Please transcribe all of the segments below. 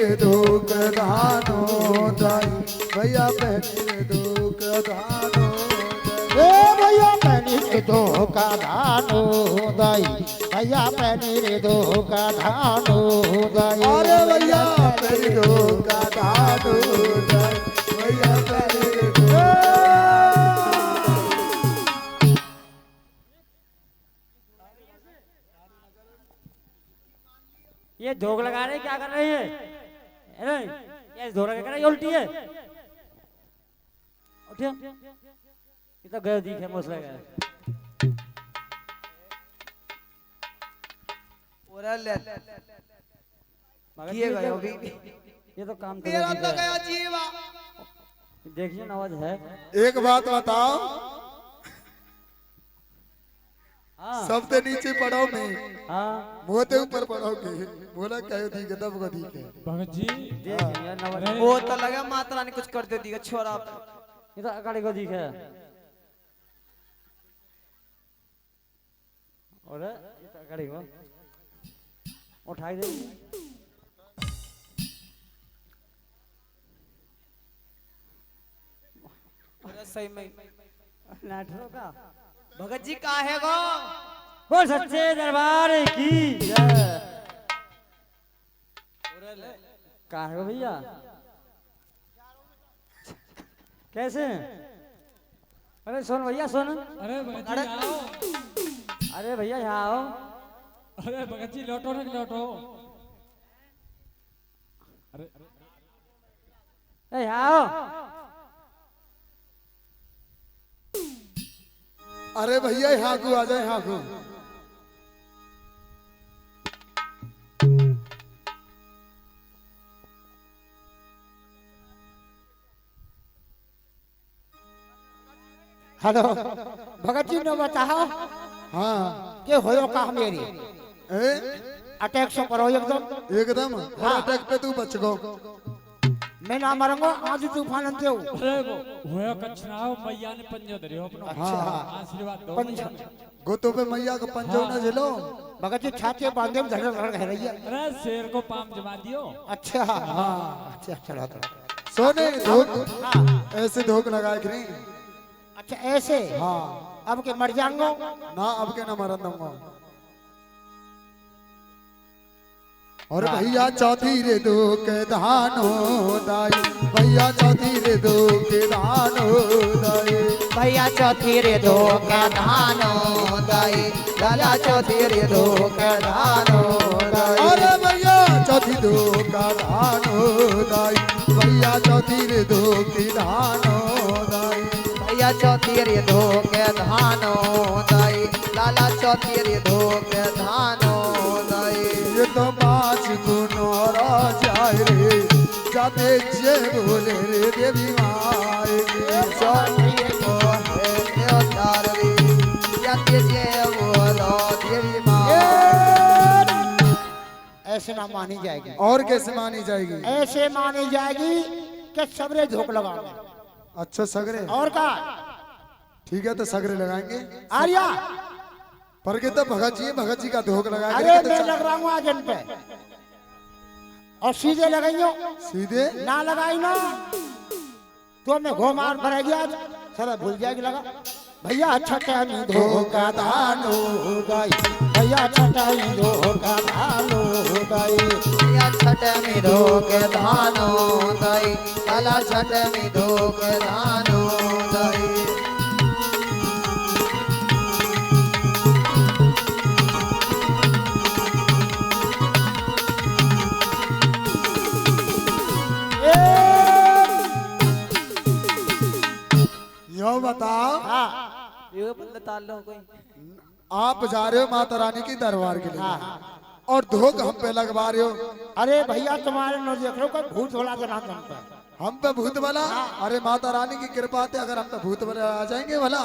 रे धोक दानो दाई भैया पहनी रे धोक दानो भैया पहनी रे धोका धानो दाई भैया पहनी रे धोका धानो दाई अरे भैया पहनी धोक दानो दाई भैया पहनी रे ये धोख लगा रहे क्या कर रहे हैं? अरे ये धोखा क्या कर रही है? उल्टी है। उठियो। ये तो गए दिखे मसला गया। पूरा ले मगर किए गए अभी ये तो काम कर मेरा तो गया जीवा। देखिए नवाज है। एक बात बताओ हाँ सबसे नीचे पड़ो नहीं हाँ मोते ऊपर पड़ोगे बोला कहो दी के तब गदी के भगत जी देखिए यार नवाज वो तो लगा माता रानी कुछ कर देती है छोरा। ये तो अगाड़ी को दिखे और ये तो अगाड़ी को उठाई दे सही में नाटो का भगत जी का है गो वो सच्चे दरबार की जय। कहाँ है वो भैया? कैसे हैं? अरे सुन भैया सुन। अरे भगत जी आओ। अरे भैया यहाँ आओ। अरे भगत जी लौटो ना लौटो। अरे यहाँ आओ। अरे भैया यहाँ को आ जाए यहाँ को हेलो भगत जी ने बताओ हाँ के होयो का मेरी ए? अटैक से करो एकदम एकदम और अटैक पे तू बच गो मैं ना मरूंगा आज तूफान अंते हो। अरे वो होया कछनाओ मैया ने पंजो धरियो अपनो। हाँ आशीर्वाद दो। गोतो पे मैया का पंजो न झेलो भगत जी छाती बांधे में धड़ धड़ कह रही है। अरे शेर को पाम जमा दियो। अच्छा हाँ अच्छा चला तो सोने धोख ऐसे धोख लगाए कि नहीं अच्छा ऐसे हाँ अब के मर जाऊंगा ना अब के ना मरन दूंगा और भैया चौथी रे दो के धानो दाई भैया चौथी रे दो के धानो दाई भैया चौथी रे दो का धानो दाई लाला चौथी रे दो का धानो दाई अरे भैया चौथी दो का धानो दाई भैया चौथी रे दो के धानो दाई भैया चौथी रे दो के धानो दाई लाला चौथी रे दो के धानो दाई ये तो पाँच गुनोरा जाए रे जाते जे बोले रे देवी माए चौथी को है देवतार रे जाते जे बोलो देवी माँ ऐसे ना मानी जाएगी। और कैसे मानी जाएगी ऐसे मानी जाएगी कि सबरे धोख लगाओगे। अच्छा सगरे और का ठीक है तो सगरे लगाएंगे आर्या पर के तो भगत जी का धोख अरे लगाएंगे मैं लग रहा हूँ आज इन पे और सीधे लगाइयो सीधे ना लगाई ना तो मैं घोमार भरेगी आज सारा भूल जाएगी लगा भैया अच्छा टाइम धोखा दानो गाई भैया अच्छा टाइम धोखा दानो गाई भैया छठ में दो के धानो दाई लाला छठ में दो के धानो दाई यो बताओ हाँ ये बंदा ताल लो कोई आप जा रहे हो माता रानी की दरबार के लिए और धोख हम पे लगवा रहे हो अरे भैया तुम्हारे न देख लो कोई भूत होला के नाम तुम पे हम पे भूत वाला अरे माता रानी की कृपा से अगर हम पे भूत वाला आ जाएंगे भला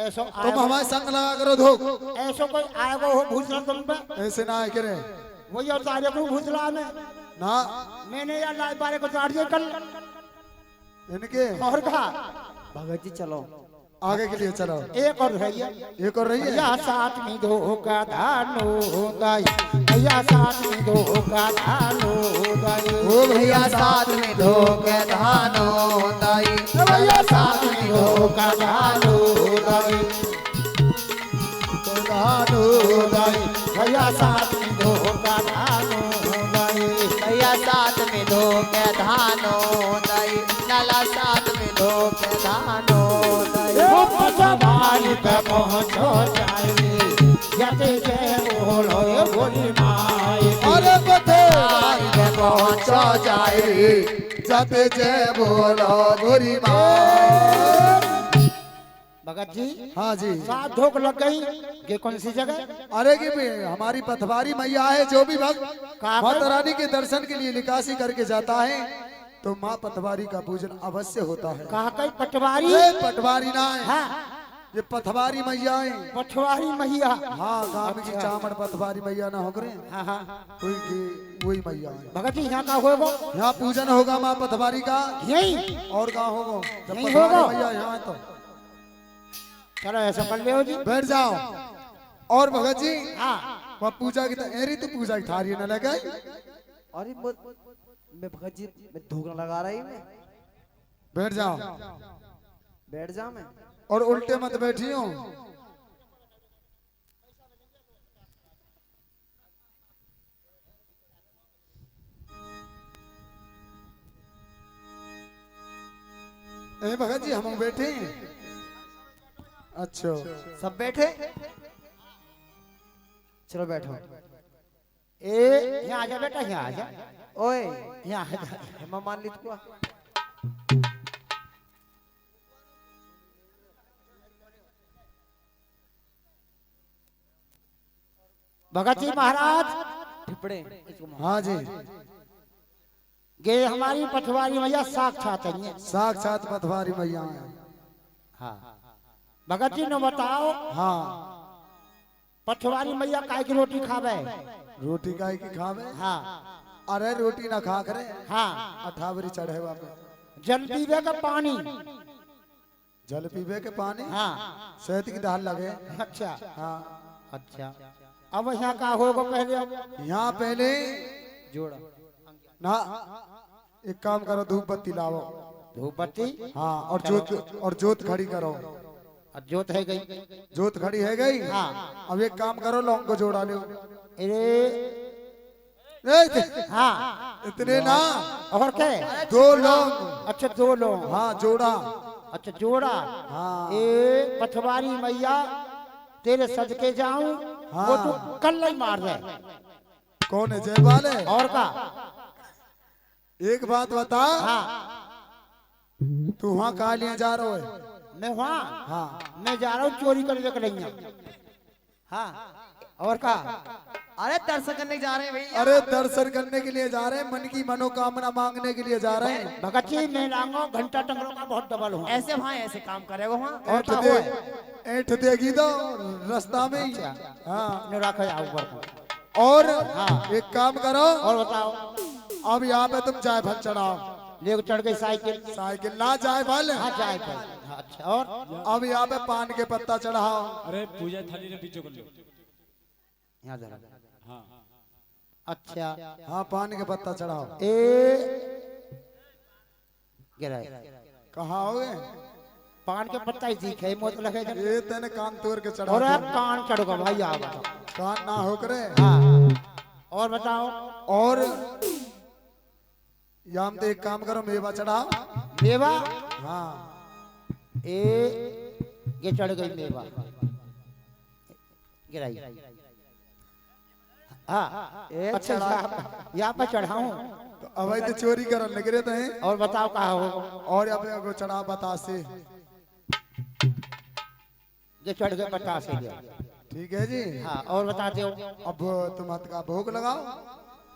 ऐसो तुम हमारे संग लगा करो धोख ऐसो कोई आएगा हो भूत ना तुम पे ऐसे ना आए करे वही और तारे को भूत ला में ना मैंने यार लाल बारे को तार दिया कल इनके और कहा भगत जी चलो आगे के लिए चलो एक और है ये एक और रही है भैया साथ में धोखा धानो गाई भैया साथ में धोखा धानो दाई ओ भैया साथ में धोके धानो दाई भैया साथ में धोखा धानो दाई धानो दाई भैया साथ में धोखा धानो दाई भैया साथ में धोके धानो दाई लाला साथ में धोके धानो दाई वो पछवाड़ी पे पहुंचो जाए जते जय बोलो ये बोली माई अरे बथे पे पहुंचो जाए जाते जय बोलो गोरी माँ। भगत जी हाँ जी। सात धोख लग गई ये कौन सी जगह अरे कि हमारी पथवारी मैया है, जो भी भक्त कहाँ पर? माता रानी के दर्शन के लिए निकासी करके जाता है तो माँ पथवारी का पूजन अवश्य होता है। कहा कई पटवारी ये पटवारी ना है, हाँ ये पथवारी मैया है। पटवारी मैया हाँ गाँव की चामड़ पथवारी मैया ना हो करे, हाँ हाँ कोई की वही मैया है। भगत जी यहाँ का होगा यहाँ पूजन होगा माँ पथवारी का, यही और कहाँ होगा जब यहीं पथवारी होगा। मैया यहाँ है तो चलो ऐसा कर ले जी बैठ जाओ। और भगत जी हाँ वहाँ पूजा की एरी तो पूजा की थारी न लगे। अरे मैं भगत जी मैं धोखा लगा रही मैं बैठ जाओ बैठ जा मैं और उल्टे मत बैठियो। ए भगत जी हम बैठे हैं। अच्छा सब बैठे चलो बैठो ए यहाँ आजा बेटा यहाँ आजा ओए यहाँ आजा हेमा मान ली तू भगत जी महाराज टिपड़े हाँ जी ये हमारी पटवारी मैया साक्षात है साक्षात पथवारी मैया है। हाँ भगत जी ने बताओ हाँ पटवारी मैया काय की रोटी खावे रोटी काय की खावे। हाँ अरे रोटी ना खा करे, हाँ अठावरी चढ़ेवा पे जल पीवे का पानी जल पीवे के पानी, हाँ सेहत की दाल लगे। अच्छा हाँ अच्छा अब यहाँ का होगा पहले यहाँ पहले जोड़ा ना एक काम करो, धूप बत्ती लाओ। धूप बत्ती हाँ और जोत खड़ी करो। जोत है गई जोत खड़ी है गई। हाँ अब एक काम करो, लौंग को जोड़ा लो। अरे हाँ इतने ना, और क्या 2 लौंग। अच्छा 2 लोग हाँ जोड़ा। अच्छा जोड़ा हाँ ए पटवारी मैया तेरे सदके जाऊं हाँ। वो तू कल नहीं मार दे कौन है जयपाल है? और का एक बात बता, हाँ तू वहाँ कहा लिए जा रहा है? मैं वहाँ हाँ मैं जा रहा हूँ चोरी करने के लिए हाँ और का अरे दर्शन करने जा रहे हैं भैया अरे दर्शन करने के लिए जा रहे हैं, मन की मनोकामना मांगने के लिए जा रहे हैं। भगत जी मैं लाऊंगा घंटा टंगरों का बहुत डबल हूँ ऐसे वहाँ ऐसे काम करेगा वहाँ और ऐठ का दे, हुआ ऐठ देगी तो रास्ता में ही। हाँ ने रखा है ऊपर और हाँ। एक काम करो, और बताओ अब यहाँ पे तुम जायफल चढ़ाओ। ले चढ़ गई साइकिल साइकिल ला जायफल। हाँ जाए हाँ, अच्छा और अब यहाँ पे पान के पत्ता चढ़ाओ। अरे पूजा थाली ने पीछे कर लो यहाँ जरा हाँ अच्छा हाँ पान के पत्ता चढ़ाओ। ए गिरा कहाँ हो गए? पान के पत्ता ही सीख है मोत लगे जब ये तेने कान तोड़ के चढ़ा और अब दिया। कान चढ़ गया भाई आप कान ना हो करे। हाँ और बताओ और यहाँ पे एक काम करो, मेवा चढ़ाओ। मेवा हाँ ए ये चढ़ गई मेवा गिराई हाँ अच्छा यहाँ पर चढ़ाऊं तो अब तो चोरी करने लग रहे थे। और बताओ कहाँ हो और यहाँ पे को चढ़ा बतासे। ये चढ़ गए 50 से गया ठीक है जी। हाँ और बता दो अब तुम हाथ का भोग लगाओ।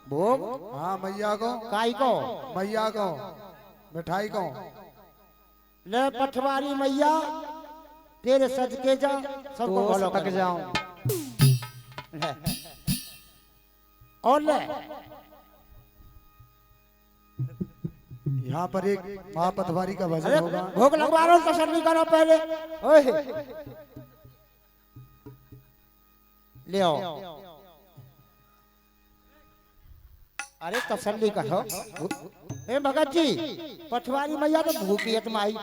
भोग हाँ मैया को, काई को मैया को, मिठाई को। ले पटवारी मैया तेरे सदके जा सबको भलो पक कर जाऊं ले। और ले यहाँ पर एक माँ पथवारी का भजन अरे होगा। भोग लगवा रहा हूँ तसल्ली करो पहले ओए ले आओ अरे तसल्ली करो। ए भगत जी, पटवारी मैया तो भूखी है तुम्हारी।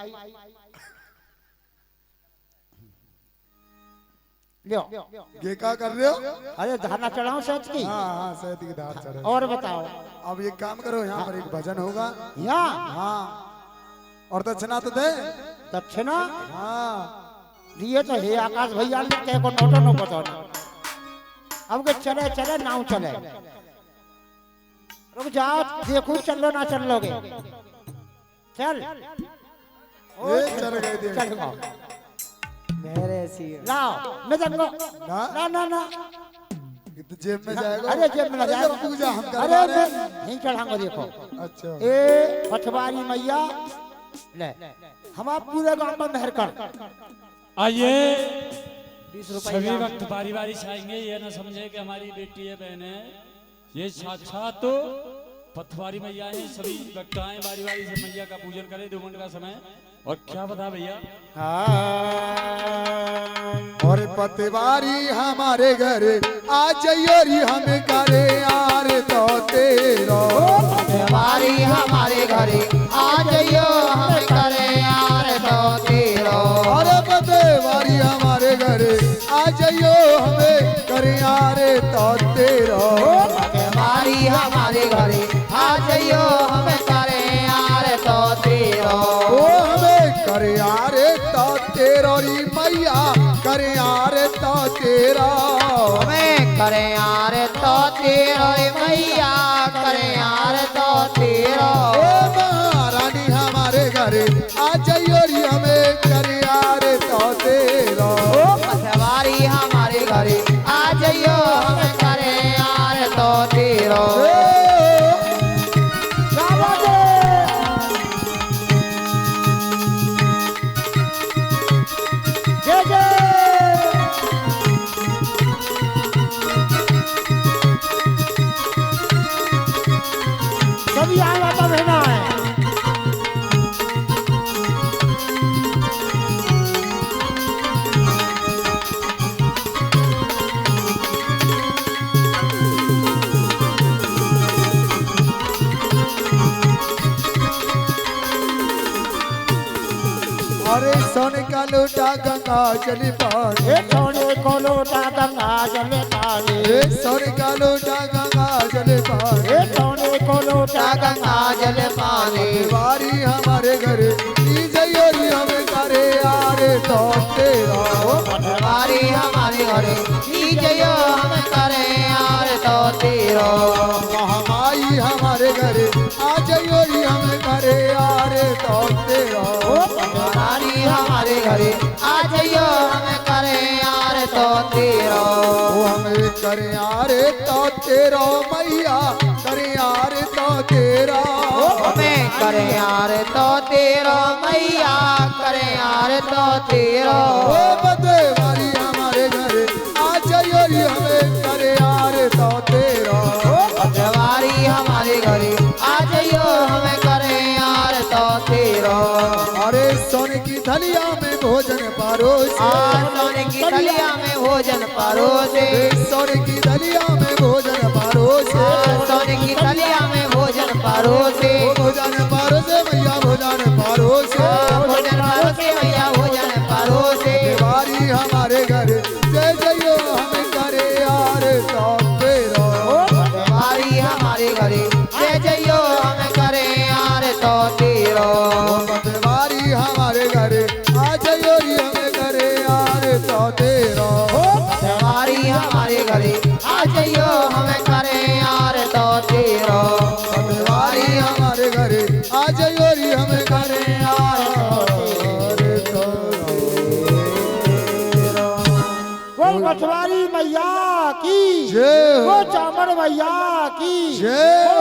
लियो। ये क्या कर रहे हो? अरे धाना चढ़ाओ सच की। हाँ हाँ, शायद की धार चढ़े। और बताओ। अब एक काम करो, यहाँ पर एक भजन होगा। यहाँ हाँ, और दक्षिणा तो दे। दक्षिणा हाँ, दिए तो हे आकाश भैया ने कहे को नोटो नो बताओ। अब के चले चले नाव चले। रुक जाओ, देखो चलो ना चल लोगे। चल। ये चल गए देख। चल गो। मेरे सी लाओ, मैं जंगो। ना ना ना ना। ये तो जेब में जाएगा। अरे जेब में ना जाएगा। पूजा हम कर अरे रहे हैं। नहीं चढ़ाऊंगा देखो। अच्छा, ए पटवारी मैया ले, हम आप पूरे गांव में मेहर कर। आइए 20 रुपए सभी इनाम। वक्त बारी बारी से आएंगे, ये ना समझे कि हमारी बेटी है, बहन है। ये साक्षात तो पथवारी मैया है। सभी वक्त आए बारी बारी से मैया का पूजन करें 2 मिनट का समय। और क्या बता भैया, और पतवारी हमारे घर आ जाइयोरी हम करे यार तो तेरा। पटवारी हमारे घरे आ जाइयो हम करे यार तो तेरो। और पतवारी हमारे घर आ जाइयो हमें करे यार तो तेरा। पटवारी हमारे घरे आ जाइयो हम करे यार तो तेरो। ओ हमें करे यार तो तेरा री मैया करे यार तो तेरा। हमें करे यार तो तेरो मैया करे यार तो तेरो। ओ महारानी हमारे घर आ जाइयो री हमें करे यार तो तेरा। पटवारी हमारे घरे आ जाइयो हम करे यार तो तेरो। जय जय। सभी आया तो बहना है। अरे सोने का लोटा गंगा जल पानी। ए सोने को लोटा गंगा जल पानी। ए सोने का लोटा गंगा जल पानी। ए सोने को लोटा गंगा जल पानी। पटवारी हमारे घर ई जयोरी हमें करे यार तो तेरा। पटवारी हमारे घरे ई जइयो हम करे यार तो तेरो। महामाई हमारे घर आ जयोरी हमें करे यार तो तेरा। पटवारी हमारे घरे आ जइयो हम करे यार तो तेरो। वो हमें करे यार तो तेरा मैया करे यार तो तेरा। हमें करे यार तो तेरो मैया करे यार तो तेरो। ओ पतवारी हमारे घर आ जयोरी हमें करे यार तो तेरा। पटवारी हमारे घरे आ जइयो हम करे यार तो तेरो। अरे सोने की थलिया में भोजन परोसे। सोने की थलिया में भोजन परोसे। सोने की थलिया में भोजन परोसे। सोने की थलिया में भोजन परोसे। भोजन परोसे मैया भोजन परोसे। भोजन परोसे भैया भोजन परोसे। पटवारी हमारे घर जय जयो हम करे यार तो तेरा। पटवारी हमारे घरे जय जइयो हम करे यार तो तेरो। पटवारी हमारे घर आ जयोरी हमें करे यार तो तेरा। पटवारी हमारे घरे आ जइयो हम करे यार तो तेरो। पटवारी हमारे घर आ जयोरी हमें करे यार तो तेरा। वो पटवारी मैया की जय हो। वो चामड़ मैया की जय हो।